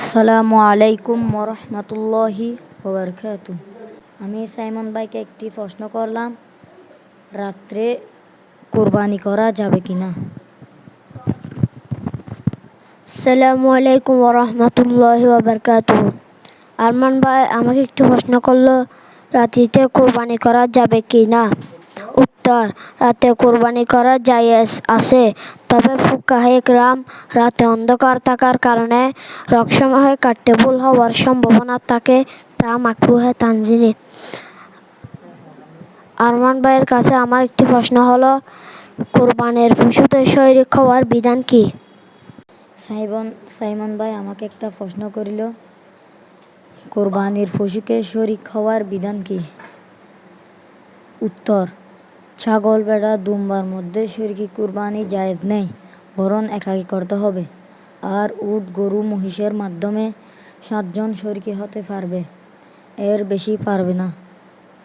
আসসালামু আলাইকুম ওরহমতুল্লাহি ওবরকাতু। আমি সাইমন ভাইকে একটি প্রশ্ন করলাম, রাত্রে কোরবানি করা যাবে কি না? আসসালামু আলাইকুম ওরহমতুল্লাহি ওয়াবারকাতুহু। আরমান ভাই আমাকে একটু প্রশ্ন করলো, রাত্রিতে কোরবানি করা যাবে কি না। উত্তর: রাতে কোরবানি করা জায়েজ আছে, তবে ফুকাহায়ে কেরাম রাতে অন্ধকার থাকার কারণে রকসময় কাটতে ভুল হওয়ার সম্ভাবনা থাকে, তা মাকরুহে তানজিনি। আরমান ভাইয়ের কাছে আমার একটি প্রশ্ন হলো, কোরবানির পশুতে শরীক হওয়ার বিধান কি? সাইমন ভাই আমাকে একটা প্রশ্ন করিল, কোরবানির পশুকে শরিক হওয়ার বিধান কি? উত্তর: ছাগল, ভেড়া, দুম্বার মধ্যে শরিকি কোরবানি জায়েজ নেই, বরং একাকী করতে হবে। আর উট, গরু, মহিষের মাধ্যমে 7 জন শরিকি হতে পারবে, এর বেশি পারবে না।